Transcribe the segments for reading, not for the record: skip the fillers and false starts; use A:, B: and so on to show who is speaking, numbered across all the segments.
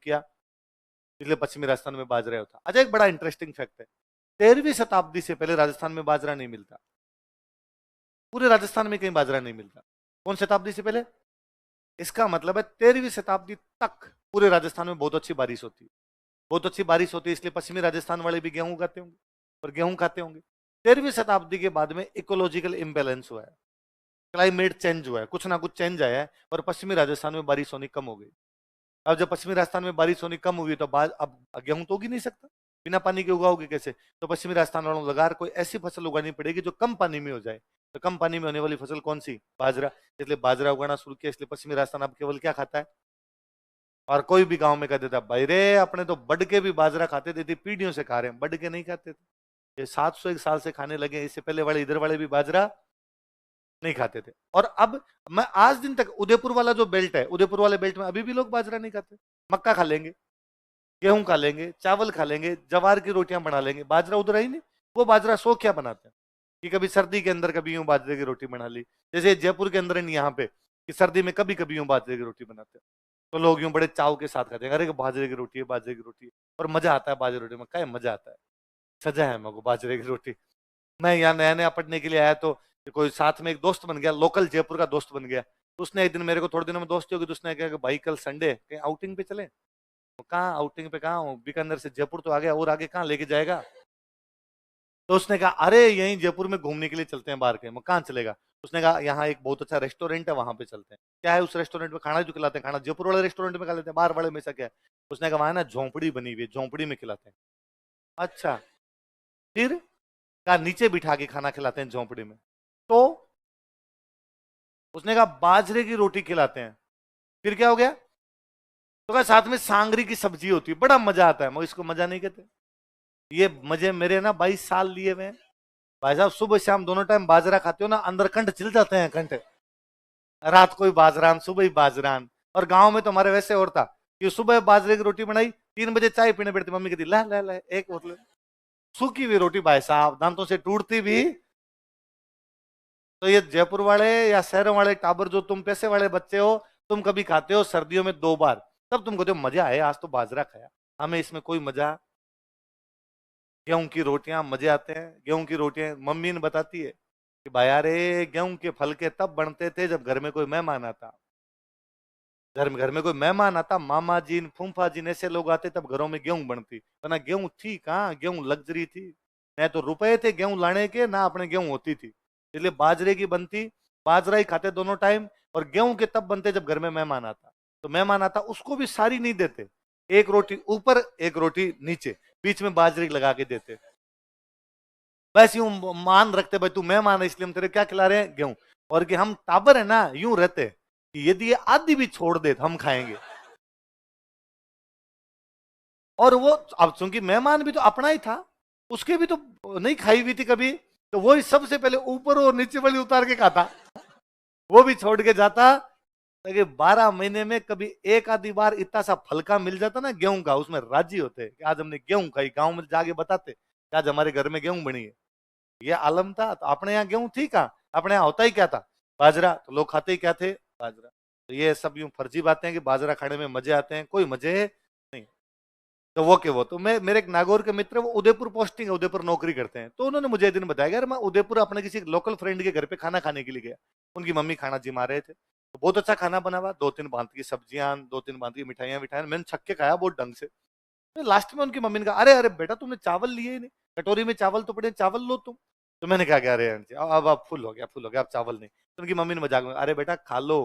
A: किया, इसलिए पश्चिमी राजस्थान में बाजरा होता। अच्छा, एक बड़ा इंटरेस्टिंग फैक्ट है, 13वीं शताब्दी से पहले राजस्थान में बाजरा नहीं मिलता, पूरे राजस्थान में कहीं बाजरा नहीं मिलता। कौन शताब्दी से पहले? इसका मतलब है 13वीं शताब्दी तक पूरे राजस्थान में बहुत अच्छी बारिश होती है, बहुत अच्छी बारिश होती है, इसलिए पश्चिमी राजस्थान वाले भी गेहूं उगाते होंगे और गेहूं खाते होंगे। 13वीं शताब्दी के बाद में इकोलॉजिकल इंबैलेंस हुआ है, क्लाइमेट चेंज हुआ है, कुछ ना कुछ चेंज आया है और पश्चिमी राजस्थान में बारिश होनी कम हो गई। अब जब पश्चिमी राजस्थान में बारिश होनी कम हुई तो अब गेहूं तो उग ही नहीं सकता, बिना पानी के उगाओगे कैसे? तो पश्चिमी राजस्थान वालों लगार कोई ऐसी फसल उगानी पड़ेगी जो कम पानी में हो जाए। तो कम पानी में होने वाली फसल कौन सी? बाजरा। इसलिए बाजरा उगाना शुरू किया। इसलिए पश्चिमी राजस्थान अब केवल क्या खाता है? और कोई भी गांव में कह देता भाई रे अपने तो बढ़ के भी बाजरा खाते थे, पीढ़ियों से खा रहे हैं, बढ़ के नहीं खाते थे, ये 701 साल से खाने लगे। इससे पहले वाले इधर वाले भी बाजरा नहीं खाते थे। और अब मैं आज दिन तक उदयपुर वाला जो बेल्ट है, उदयपुर वाले बेल्ट में अभी भी लोग बाजरा नहीं खाते। मक्का खा लेंगे, गेहूं खा लेंगे, चावल खा लेंगे, जवार की रोटियां बना लेंगे, बाजरा उधर ही नहीं। वो बाजरा सो क्या बनाते हैं कि कभी सर्दी के अंदर कभी यूं बाजरे की रोटी बना ली, जैसे जयपुर के अंदर नहीं यहाँ पे कि सर्दी में कभी कभी यूं बाजरे की रोटी बनाते हैं, तो लोग यूं बड़े चाव के साथ खाते हैं, अरे बाजरे की रोटी है, बाजरे की रोटी है। और मजा आता है बाजरे की रोटी में, क्या मजा आता है, सजा है मेरे को बाजरे की रोटी। मैं यहाँ नया नया पढ़ने के लिए आया तो कोई साथ में एक दोस्त बन गया, लोकल जयपुर का दोस्त बन गया। तो उसने एक दिन मेरे को, थोड़े दिनों में दोस्ती होगी, तो उसने कहा कि भाई कल संडे कहीं आउटिंग पे चले। कहाँ आउटिंग पे? कहाँ हूँ, बीकानेर से जयपुर तो आ गया, और आगे कहाँ लेके जाएगा? तो उसने कहा अरे यहीं जयपुर में घूमने के लिए चलते हैं बाहर के। मैं कहाँ चलेगा? उसने कहा यहाँ एक बहुत अच्छा रेस्टोरेंट है, वहां पे चलते हैं। क्या है उस रेस्टोरेंट में? खाना जो खिलाते हैं, खाना जयपुर वाले रेस्टोरेंट में खा लेते हैं, बाहर वाले में ऐसा क्या है? उसने कहा वहां ना झोंपड़ी बनी हुई है, झोंपड़ी में खिलाते हैं। अच्छा, फिर कहा नीचे बिठा के खाना खिलाते हैं झोंपड़ी में। तो उसने कहा बाजरे की रोटी खिलाते हैं। फिर क्या हो गया? तो कहा साथ में सांगरी की सब्जी होती है, बड़ा मजा आता है। मगर इसको मजा नहीं कहते, ये मजे मेरे ना 22 साल लिए हुए हैं भाई साहब। सुबह शाम दोनों टाइम बाजरा खाते हो ना, अंदर कंठ चिल जाते हैं, कंठ। रात को ही बाजरान, सुबह ही बाजरान। और गांव में तो हमारे वैसे और था कि सुबह बाजरे की रोटी बनाई, 3 बजे चाय पीने बैठती, मम्मी कहती ला ला ला एक बोतल सूखी हुई रोटी भाई साहब, दांतों से टूटती भी। तो ये जयपुर वाले या शहरों वाले टाबर, जो तुम पैसे वाले बच्चे हो, तुम कभी खाते हो सर्दियों में 2 बार, तब तुम कहते हो मजा आए, आज तो बाजरा खाया। हमें इसमें कोई मजा। गेहूं की रोटियां मजे आते हैं। गेहूं की रोटियां मम्मी ने बताती है कि भाई अरे गेहूं के फलके तब बनते थे जब घर में कोई मेहमान आता, घर में कोई मेहमान आता, मामा जी फूफा जी ऐसे लोग आते, तब घरों में गेहूं बनती। वरना गेहूं थी कहाँ? गेहूं लग्जरी थी, न तो रुपए थे गेहूं लाने के, ना अपने गेहूं होती थी। इसलिए बाजरे की बनती, बाजरा ही खाते दोनों टाइम। और गेहूं के तब बनते जब घर में मेहमान आता। तो मेहमान आता उसको भी सारी नहीं देते, एक रोटी ऊपर एक रोटी नीचे, बीच में बाजरे लगा के देते। बस यूं मान रखते भाई तू मेहमान है इसलिए हम तेरे क्या खिला रहे हैं? गेहूं। और कि हम टाबर है ना, यूं रहते कि यदि ये आधी भी छोड़ दे तो हम खाएंगे। और वो अब चूंकि मेहमान भी तो अपना ही था, उसके भी तो नहीं खाई हुई थी कभी, तो वो ही सबसे पहले ऊपर और नीचे वाली उतार के खाता, वो भी छोड़ के जाता। ताकि 12 महीने में कभी एक आधी बार इतना सा फलका मिल जाता ना गेहूं का, उसमें राजी होते कि आज हमने गेहूं खाई। गांव में जाके बताते कि आज हमारे घर में गेहूं बनी है। ये आलम था। तो अपने यहाँ गेहूं थी कहाँ? अपने यहाँ होता ही क्या था? बाजरा। तो लोग खाते ही क्या थे? बाजरा। तो ये सब यूं फर्जी बातें हैं कि बाजरा खाने में मजे आते हैं, कोई मजे नहीं। तो वो के वो तो मैं, मेरे एक नागौर के मित्र, वो उदयपुर पोस्टिंग है, उदयपुर नौकरी करते हैं। तो उन्होंने मुझे एक दिन बताया यार मैं उदयपुर अपने किसी लोकल फ्रेंड के घर पे खाना खाने के लिए गया। उनकी मम्मी खाना जिमा रहे थे, तो बहुत अच्छा खाना बना हुआ, 2-3 भांत की सब्जियां, 2-3 भांत की मिठाइयां विठाइयां, मैंने छक के खाया बहुत ढंग से। तो लास्ट में उनकी मम्मी ने कहा अरे अरे बेटा तुमने चावल लिए ही नहीं, कटोरी में चावल तो पड़े, चावल लो तुम। तो मैंने कहा अरे आंटी अब आप फुल हो गया, फुल हो गया, अब चावल नहीं। तो उनकी मम्मी ने मजाक में, अरे बेटा खा लो,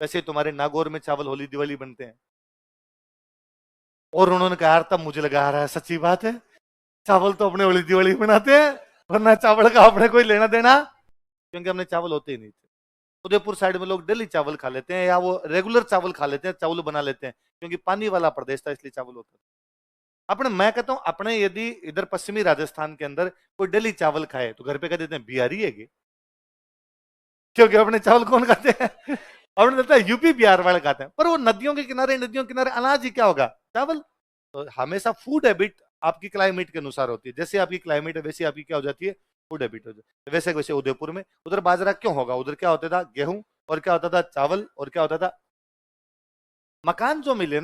A: वैसे तुम्हारे नागौर में चावल होली दिवाली बनते हैं। और उन्होंने कहा यार, तब मुझे लगा रहा है सच्ची बात है, चावल तो अपने होली दिवाली बनाते हैं, वरना चावल का अपने कोई लेना देना, क्योंकि हमने चावल होते ही नहीं थे। उदयपुर साइड में लोग डेली चावल खा लेते हैं, या वो रेगुलर चावल खा लेते हैं, चावल बना लेते हैं, क्योंकि पानी वाला प्रदेश था इसलिए चावल होता था। अपने, मैं कहता हूं अपने यदि इधर पश्चिमी राजस्थान के अंदर कोई डेली चावल खाए तो घर पे कह देते हैं बिहारी है ये, क्योंकि अपने चावल कौन खाते हैं? अपने लगता है यूपी बिहार वाले खाते हैं। पर वो नदियों के किनारे, नदियों के किनारे अनाज ही क्या होगा? चावल। तो हमेशा फूड हैबिट आपकी क्लाइमेट के अनुसार होती है, जैसे आपकी क्लाइमेट है वैसे आपकी क्या हो जाती है? फूड हैबिट हो जाती है। वैसे वैसे उदयपुर में, उधर बाजरा क्यों होगा? उधर क्या होता था? गेहूं, और क्या होता था? चावल, और क्या होता था? मकान जो मिले